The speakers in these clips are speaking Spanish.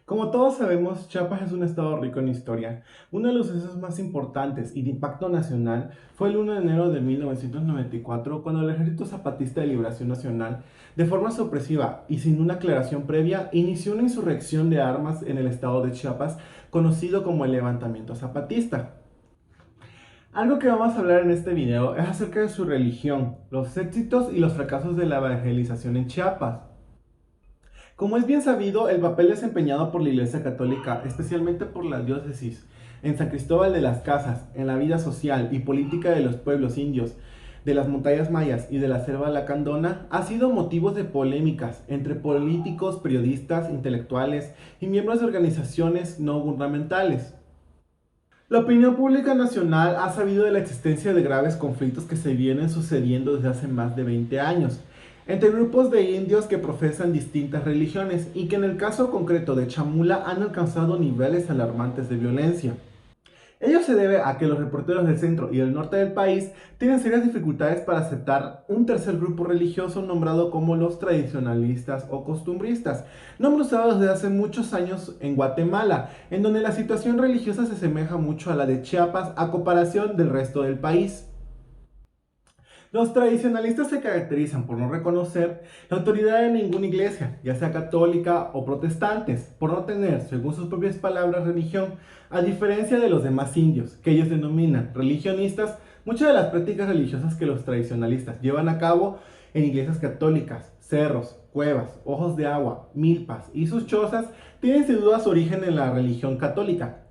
Como todos sabemos, Chiapas es un estado rico en historia. Uno de los sucesos más importantes y de impacto nacional fue el 1 de enero de 1994, cuando el Ejército Zapatista de Liberación Nacional, de forma sorpresiva y sin una aclaración previa, inició una insurrección de armas en el estado de Chiapas, conocido como el Levantamiento Zapatista. Algo que vamos a hablar en este video es acerca de su religión, los éxitos y los fracasos de la evangelización en Chiapas. Como es bien sabido, el papel desempeñado por la Iglesia Católica, especialmente por la diócesis, en San Cristóbal de las Casas, en la vida social y política de los pueblos indios, de las montañas mayas y de la selva lacandona, ha sido motivo de polémicas entre políticos, periodistas, intelectuales y miembros de organizaciones no gubernamentales. La opinión pública nacional ha sabido de la existencia de graves conflictos que se vienen sucediendo desde hace más de 20 años entre grupos de indios que profesan distintas religiones y que en el caso concreto de Chamula han alcanzado niveles alarmantes de violencia. Ello se debe a que los reporteros del centro y del norte del país tienen serias dificultades para aceptar un tercer grupo religioso nombrado como los tradicionalistas o costumbristas, nombre usado desde hace muchos años en Guatemala, en donde la situación religiosa se asemeja mucho a la de Chiapas a comparación del resto del país. Los tradicionalistas se caracterizan por no reconocer la autoridad de ninguna iglesia, ya sea católica o protestantes, por no tener, según sus propias palabras, religión, a diferencia de los demás indios, que ellos denominan religionistas. Muchas de las prácticas religiosas que los tradicionalistas llevan a cabo en iglesias católicas, cerros, cuevas, ojos de agua, milpas y sus chozas tienen sin duda su origen en la religión católica.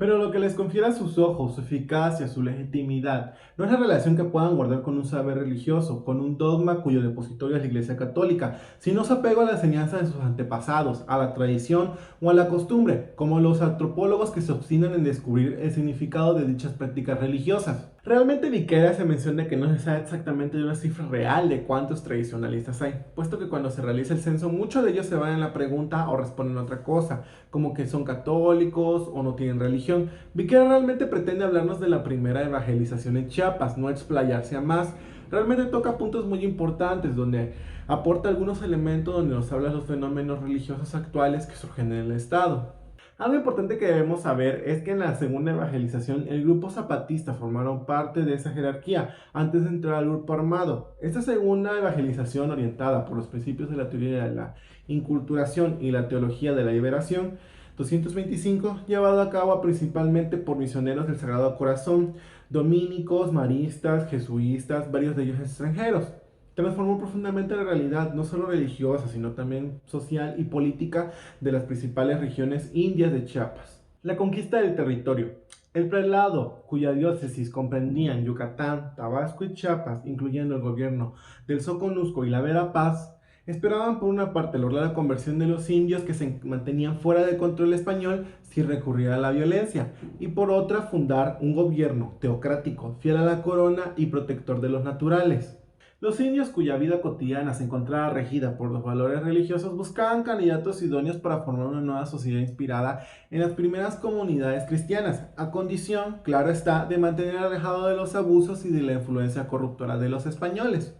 Pero lo que les confiere sus ojos, su eficacia, su legitimidad, no es la relación que puedan guardar con un saber religioso, con un dogma cuyo depositorio es la Iglesia Católica, sino su apego a la enseñanza de sus antepasados, a la tradición o a la costumbre, como los antropólogos que se obstinan en descubrir el significado de dichas prácticas religiosas. Realmente Viquera se menciona que no se sabe exactamente de una cifra real de cuántos tradicionalistas hay, puesto que cuando se realiza el censo muchos de ellos se van en la pregunta o responden otra cosa, como que son católicos o no tienen religión. Viquera realmente pretende hablarnos de la primera evangelización en Chiapas, no explayarse a más. Realmente toca puntos muy importantes donde aporta algunos elementos donde nos habla de los fenómenos religiosos actuales que surgen en el estado. Algo importante que debemos saber es que en la segunda evangelización el grupo zapatista formaron parte de esa jerarquía antes de entrar al grupo armado. Esta segunda evangelización, orientada por los principios de la teoría de la inculturación y la teología de la liberación 225, llevado a cabo principalmente por misioneros del Sagrado Corazón, dominicos, maristas, jesuitas, varios de ellos extranjeros, transformó profundamente la realidad, no solo religiosa, sino también social y política de las principales regiones indias de Chiapas. La conquista del territorio. El prelado, cuya diócesis comprendían Yucatán, Tabasco y Chiapas, incluyendo el gobierno del Soconusco y la Verapaz, esperaban por una parte lograr la conversión de los indios que se mantenían fuera del control español sin recurrir a la violencia, y por otra fundar un gobierno teocrático, fiel a la corona y protector de los naturales. Los indios cuya vida cotidiana se encontraba regida por los valores religiosos buscaban candidatos idóneos para formar una nueva sociedad inspirada en las primeras comunidades cristianas, a condición, claro está, de mantener alejado de los abusos y de la influencia corruptora de los españoles.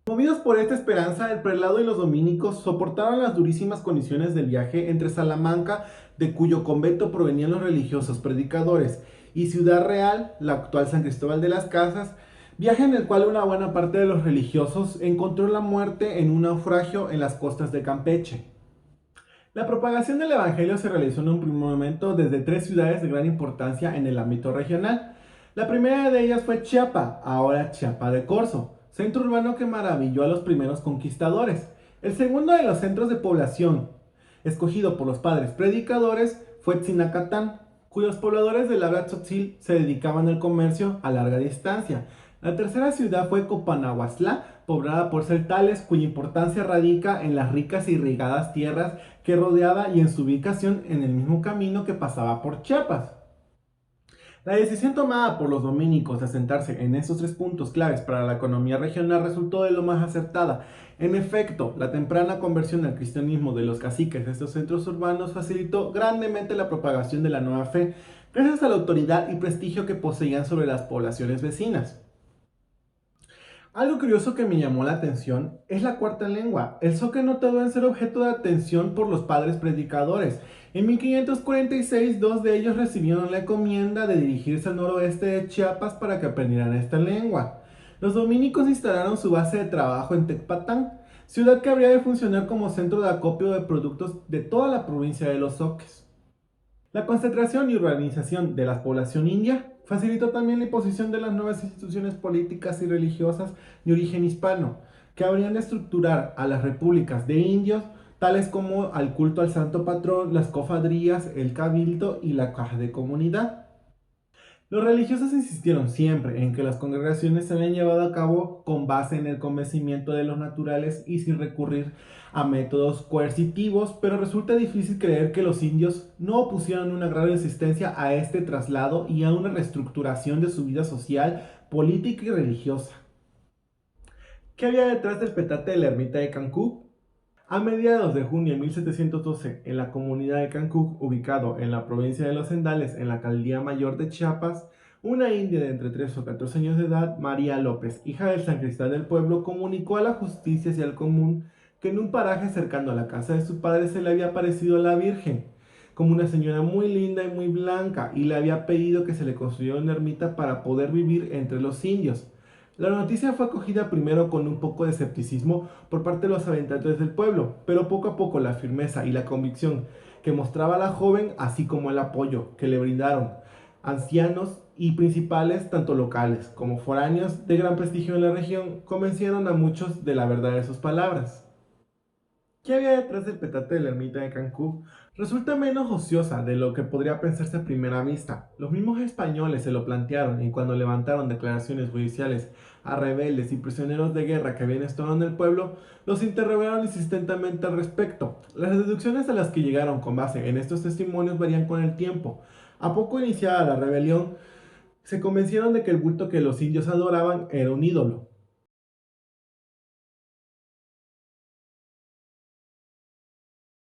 Movidos por esta esperanza, el prelado y los dominicos soportaron las durísimas condiciones del viaje entre Salamanca, de cuyo convento provenían los religiosos predicadores, y Ciudad Real, la actual San Cristóbal de las Casas, viaje en el cual una buena parte de los religiosos encontró la muerte en un naufragio en las costas de Campeche. La propagación del Evangelio se realizó en un primer momento desde tres ciudades de gran importancia en el ámbito regional. La primera de ellas fue Chiapa, ahora Chiapa de Corzo, centro urbano que maravilló a los primeros conquistadores. El segundo de los centros de población, escogido por los padres predicadores, fue Tzinacatán, cuyos pobladores del habla tzotzil se dedicaban al comercio a larga distancia. La tercera ciudad fue Copanahuaslá, poblada por celtales, cuya importancia radica en las ricas e irrigadas tierras que rodeaba y en su ubicación en el mismo camino que pasaba por Chiapas. La decisión tomada por los dominicos de asentarse en estos tres puntos claves para la economía regional resultó de lo más acertada. En efecto, la temprana conversión al cristianismo de los caciques de estos centros urbanos facilitó grandemente la propagación de la nueva fe, gracias a la autoridad y prestigio que poseían sobre las poblaciones vecinas. Algo curioso que me llamó la atención es la cuarta lengua. El zoque no tardó en ser objeto de atención por los padres predicadores. En 1546, dos de ellos recibieron la encomienda de dirigirse al noroeste de Chiapas para que aprendieran esta lengua. Los dominicos instalaron su base de trabajo en Tecpatán, ciudad que habría de funcionar como centro de acopio de productos de toda la provincia de Los Zoques. La concentración y urbanización de la población india facilitó también la imposición de las nuevas instituciones políticas y religiosas de origen hispano, que habrían de estructurar a las repúblicas de indios, tales como al culto al santo patrón, las cofradías, el cabildo y la caja de comunidad. Los religiosos insistieron siempre en que las congregaciones se habían llevado a cabo con base en el convencimiento de los naturales y sin recurrir a métodos coercitivos, pero resulta difícil creer que los indios no opusieran una gran resistencia a este traslado y a una reestructuración de su vida social, política y religiosa. ¿Qué había detrás del petate de la ermita de Cancún? A mediados de junio de 1712, en la comunidad de Cancún, ubicado en la provincia de Los Cendales, en la alcaldía mayor de Chiapas, una india de entre 3 o 14 años de edad, María López, hija del sacristán del pueblo, comunicó a la justicia y al común que en un paraje cercano a la casa de su padre se le había aparecido la Virgen, como una señora muy linda y muy blanca, y le había pedido que se le construyera una ermita para poder vivir entre los indios. La noticia fue acogida primero con un poco de escepticismo por parte de los habitantes del pueblo, pero poco a poco la firmeza y la convicción que mostraba la joven, así como el apoyo que le brindaron ancianos y principales, tanto locales como foráneos de gran prestigio en la región, convencieron a muchos de la verdad de sus palabras. ¿Qué había detrás del petate de la ermita de Cancún? Resulta menos ociosa de lo que podría pensarse a primera vista. Los mismos españoles se lo plantearon y cuando levantaron declaraciones judiciales a rebeldes y prisioneros de guerra que habían estado en el pueblo, los interrogaron insistentemente al respecto. Las deducciones a las que llegaron con base en estos testimonios varían con el tiempo. A poco iniciada la rebelión, se convencieron de que el bulto que los indios adoraban era un ídolo.